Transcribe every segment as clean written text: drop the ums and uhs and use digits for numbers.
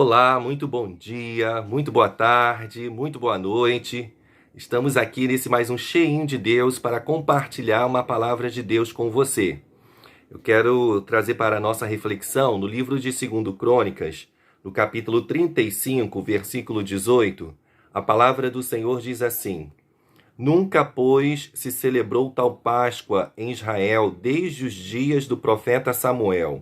Olá, muito bom dia, muito boa tarde, muito boa noite. Estamos aqui nesse mais um Cheinho de Deus para compartilhar uma palavra de Deus com você. Eu quero trazer para a nossa reflexão no livro de 2 Crônicas, no capítulo 35, versículo 18, a palavra do Senhor diz assim: Nunca, pois, se celebrou tal Páscoa em Israel desde os dias do profeta Samuel.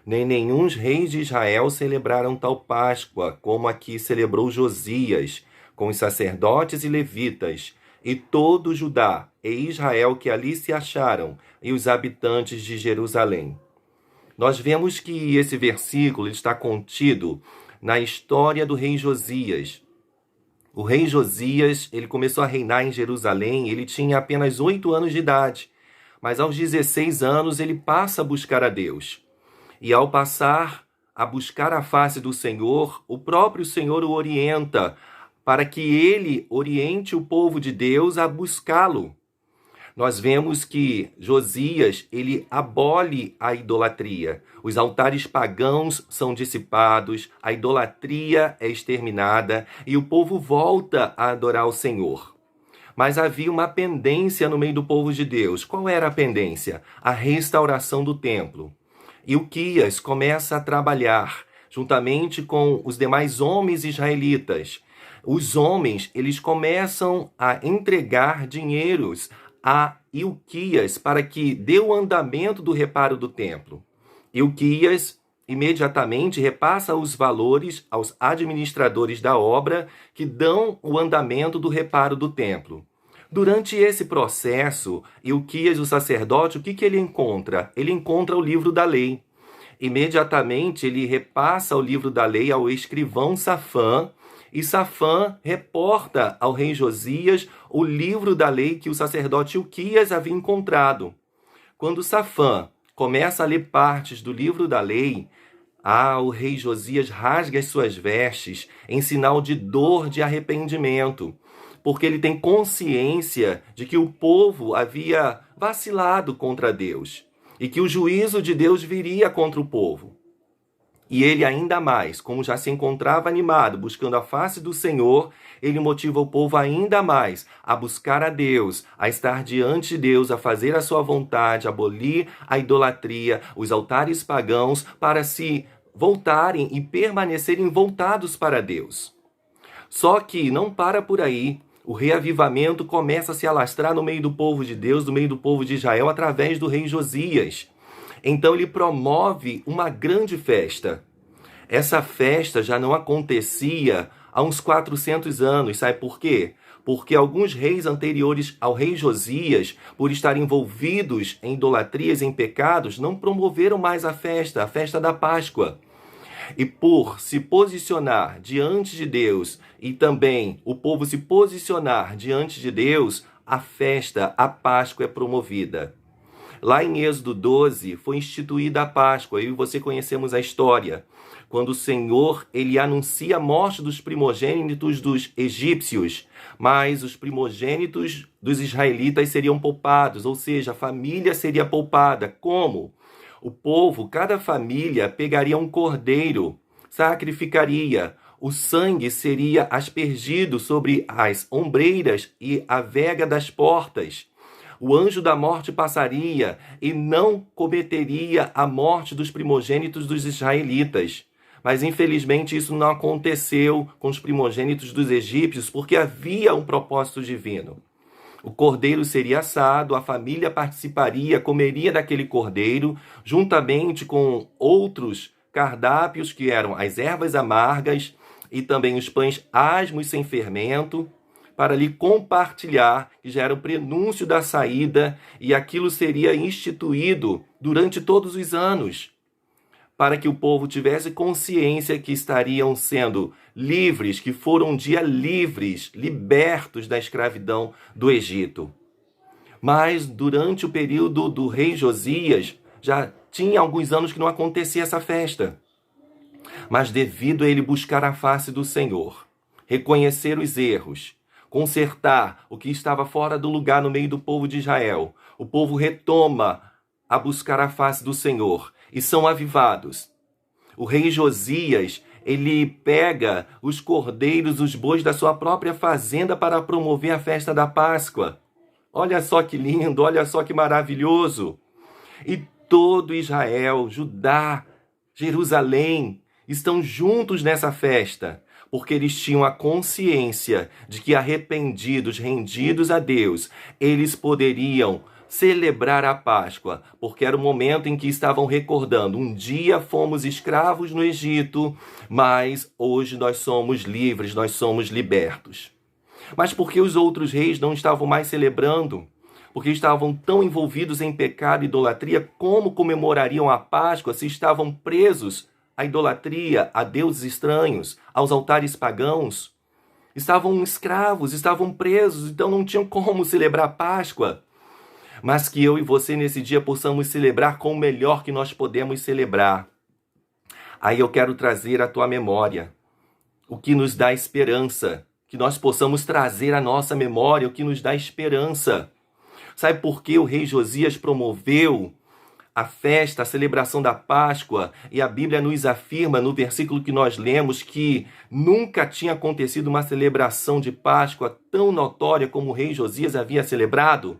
Nem nenhum reis de Israel celebraram tal Páscoa, como a que celebrou Josias, com os sacerdotes e levitas, e todo Judá e Israel que ali se acharam, e os habitantes de Jerusalém. Nós vemos que esse versículo está contido na história do rei Josias. O rei Josias, ele começou a reinar em Jerusalém, ele tinha apenas 8 anos de idade, mas aos 16 anos ele passa a buscar a Deus. E ao passar a buscar a face do Senhor, o próprio Senhor o orienta para que ele oriente o povo de Deus a buscá-lo. Nós vemos que Josias, ele abole a idolatria. Os altares pagãos são dissipados, a idolatria é exterminada e o povo volta a adorar o Senhor. Mas havia uma pendência no meio do povo de Deus. Qual era a pendência? A restauração do templo. Ilquias começa a trabalhar juntamente com os demais homens israelitas. Os homens, eles começam a entregar dinheiros a Ilquias para que dê o andamento do reparo do templo. Ilquias imediatamente repassa os valores aos administradores da obra que dão o andamento do reparo do templo. Durante esse processo, Ilquias, o sacerdote, o que ele encontra? Ele encontra o livro da lei. Imediatamente, ele repassa o livro da lei ao escrivão Safã, e Safã reporta ao rei Josias o livro da lei que o sacerdote Ilquias havia encontrado. Quando Safã começa a ler partes do livro da lei, o rei Josias rasga as suas vestes em sinal de dor, de arrependimento, porque ele tem consciência de que o povo havia vacilado contra Deus e que o juízo de Deus viria contra o povo. E ele ainda mais, como já se encontrava animado, buscando a face do Senhor, ele motiva o povo ainda mais a buscar a Deus, a estar diante de Deus, a fazer a sua vontade, a abolir a idolatria, os altares pagãos, para se voltarem e permanecerem voltados para Deus. Só que não para por aí. O reavivamento começa a se alastrar no meio do povo de Deus, no meio do povo de Israel, através do rei Josias. Então ele promove uma grande festa. Essa festa já não acontecia há uns 400 anos. Sabe por quê? Porque alguns reis anteriores ao rei Josias, por estarem envolvidos em idolatrias, em pecados, não promoveram mais a festa da Páscoa. E por se posicionar diante de Deus e também o povo se posicionar diante de Deus, a festa, a Páscoa é promovida. Lá em Êxodo 12 foi instituída a Páscoa, eu e você conhecemos a história. Quando o Senhor ele anuncia a morte dos primogênitos dos egípcios, mas os primogênitos dos israelitas seriam poupados, ou seja, a família seria poupada. Como? O povo, cada família, pegaria um cordeiro, sacrificaria. O sangue seria aspergido sobre as ombreiras e a vega das portas. O anjo da morte passaria e não cometeria a morte dos primogênitos dos israelitas. Mas, infelizmente, isso não aconteceu com os primogênitos dos egípcios, porque havia um propósito divino. O cordeiro seria assado, a família participaria, comeria daquele cordeiro, juntamente com outros cardápios, que eram as ervas amargas e também os pães asmos sem fermento, para ali compartilhar, que já era o prenúncio da saída, e aquilo seria instituído durante todos os anos, para que o povo tivesse consciência que estariam sendo livres, que foram um dia livres, libertos da escravidão do Egito. Mas durante o período do rei Josias, já tinha alguns anos que não acontecia essa festa. Mas devido a ele buscar a face do Senhor, reconhecer os erros, consertar o que estava fora do lugar no meio do povo de Israel, o povo retoma a buscar a face do Senhor e são avivados. O rei Josias, Ele pega os cordeiros, os bois da sua própria fazenda para promover a festa da Páscoa. Olha só que lindo, olha só que maravilhoso. E todo Israel, Judá, Jerusalém estão juntos nessa festa, porque eles tinham a consciência de que arrependidos, rendidos a Deus, eles poderiam celebrar a Páscoa, porque era o momento em que estavam recordando: um dia fomos escravos no Egito, mas hoje nós somos livres, nós somos libertos. Mas por que os outros reis não estavam mais celebrando? Porque estavam tão envolvidos em pecado e idolatria. Como comemorariam a Páscoa se estavam presos à idolatria, a deuses estranhos, aos altares pagãos? Estavam escravos, estavam presos, então não tinham como celebrar a Páscoa. Mas que eu e você nesse dia possamos celebrar com o melhor que nós podemos celebrar. Aí eu quero trazer à tua memória o que nos dá esperança, que nós possamos trazer à nossa memória o que nos dá esperança. Sabe por que o rei Josias promoveu a festa, a celebração da Páscoa? E a Bíblia nos afirma no versículo que nós lemos que nunca tinha acontecido uma celebração de Páscoa tão notória como o rei Josias havia celebrado.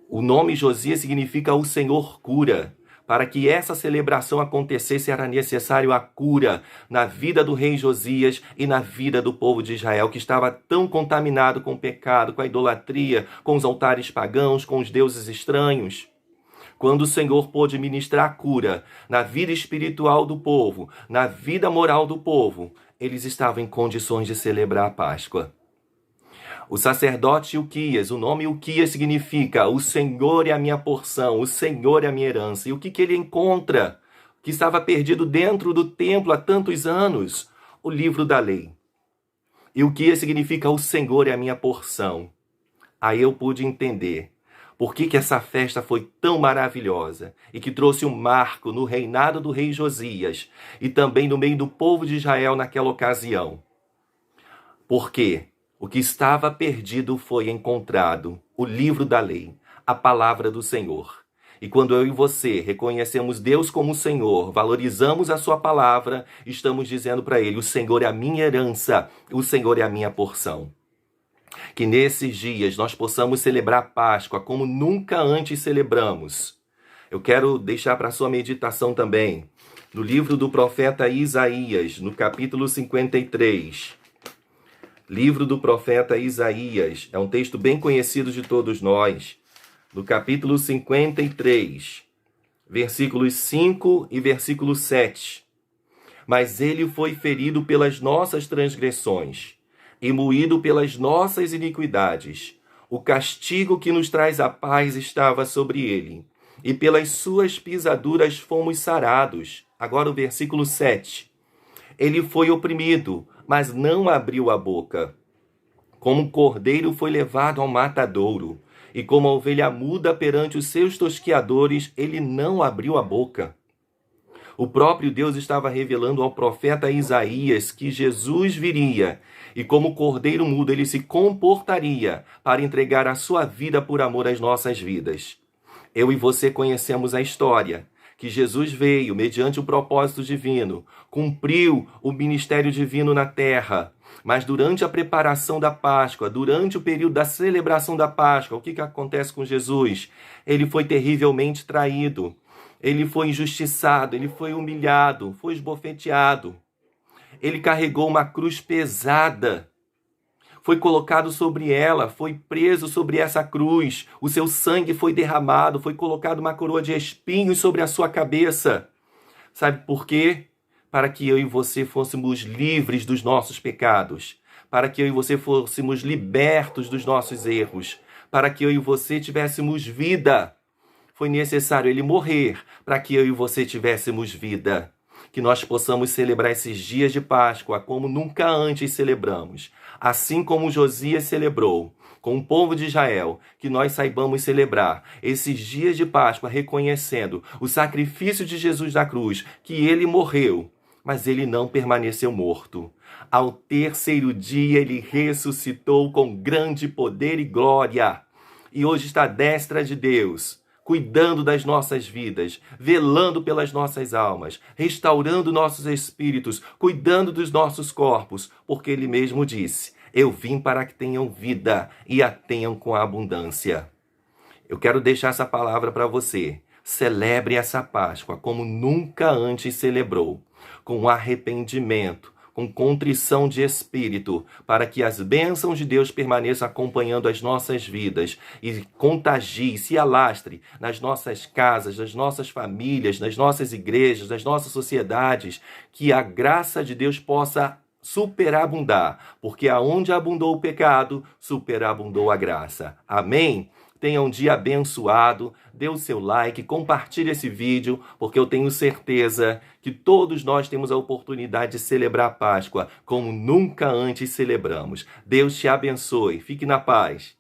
O nome Josias significa o Senhor cura. Para que essa celebração acontecesse, era necessário a cura na vida do rei Josias e na vida do povo de Israel, que estava tão contaminado com o pecado, com a idolatria, com os altares pagãos, com os deuses estranhos. Quando o Senhor pôde ministrar a cura na vida espiritual do povo, na vida moral do povo, eles estavam em condições de celebrar a Páscoa. O sacerdote Ilquias, o nome Ilquias significa o Senhor é a minha porção, o Senhor é a minha herança. E o que ele encontra? Que estava perdido dentro do templo há tantos anos? O livro da lei. Ilquias significa o Senhor é a minha porção. Aí eu pude entender por que essa festa foi tão maravilhosa e que trouxe um marco no reinado do rei Josias e também no meio do povo de Israel naquela ocasião. Por quê? O que estava perdido foi encontrado, o livro da lei, a palavra do Senhor. E quando eu e você reconhecemos Deus como Senhor, valorizamos a sua palavra, estamos dizendo para Ele: o Senhor é a minha herança, o Senhor é a minha porção. Que nesses dias nós possamos celebrar a Páscoa como nunca antes celebramos. Eu quero deixar para a sua meditação também, no livro do profeta Isaías, no capítulo 53. Livro do profeta Isaías, é um texto bem conhecido de todos nós. No capítulo 53, versículos 5 e versículo 7. Mas ele foi ferido pelas nossas transgressões e moído pelas nossas iniquidades. O castigo que nos traz a paz estava sobre ele, e pelas suas pisaduras fomos sarados. Agora o versículo 7. Ele foi oprimido, mas não abriu a boca. Como um cordeiro foi levado ao matadouro, e como a ovelha muda perante os seus tosqueadores, ele não abriu a boca. O próprio Deus estava revelando ao profeta Isaías que Jesus viria, e como cordeiro mudo ele se comportaria para entregar a sua vida por amor às nossas vidas. Eu e você conhecemos a história, que Jesus veio mediante o propósito divino, cumpriu o ministério divino na terra, mas durante a preparação da Páscoa, durante o período da celebração da Páscoa, o que acontece com Jesus? Ele foi terrivelmente traído, ele foi injustiçado, ele foi humilhado, foi esbofeteado, ele carregou uma cruz pesada, foi colocado sobre ela, foi preso sobre essa cruz, o seu sangue foi derramado, foi colocado uma coroa de espinhos sobre a sua cabeça. Sabe por quê? Para que eu e você fôssemos livres dos nossos pecados, para que eu e você fôssemos libertos dos nossos erros, para que eu e você tivéssemos vida. Foi necessário ele morrer para que eu e você tivéssemos vida. Que nós possamos celebrar esses dias de Páscoa como nunca antes celebramos. Assim como Josias celebrou com o povo de Israel, que nós saibamos celebrar esses dias de Páscoa reconhecendo o sacrifício de Jesus na cruz, que ele morreu, mas ele não permaneceu morto. Ao terceiro dia ele ressuscitou com grande poder e glória. E hoje está à destra de Deus, cuidando das nossas vidas, velando pelas nossas almas, restaurando nossos espíritos, cuidando dos nossos corpos, porque Ele mesmo disse: eu vim para que tenham vida e a tenham com abundância. Eu quero deixar essa palavra para você. Celebre essa Páscoa como nunca antes celebrou, com arrependimento, com contrição de espírito, para que as bênçãos de Deus permaneçam acompanhando as nossas vidas e contagie, se alastre nas nossas casas, nas nossas famílias, nas nossas igrejas, nas nossas sociedades, que a graça de Deus possa superabundar, porque aonde abundou o pecado, superabundou a graça. Amém? Tenha um dia abençoado, dê o seu like, compartilhe esse vídeo, porque eu tenho certeza que todos nós temos a oportunidade de celebrar a Páscoa como nunca antes celebramos. Deus te abençoe, fique na paz.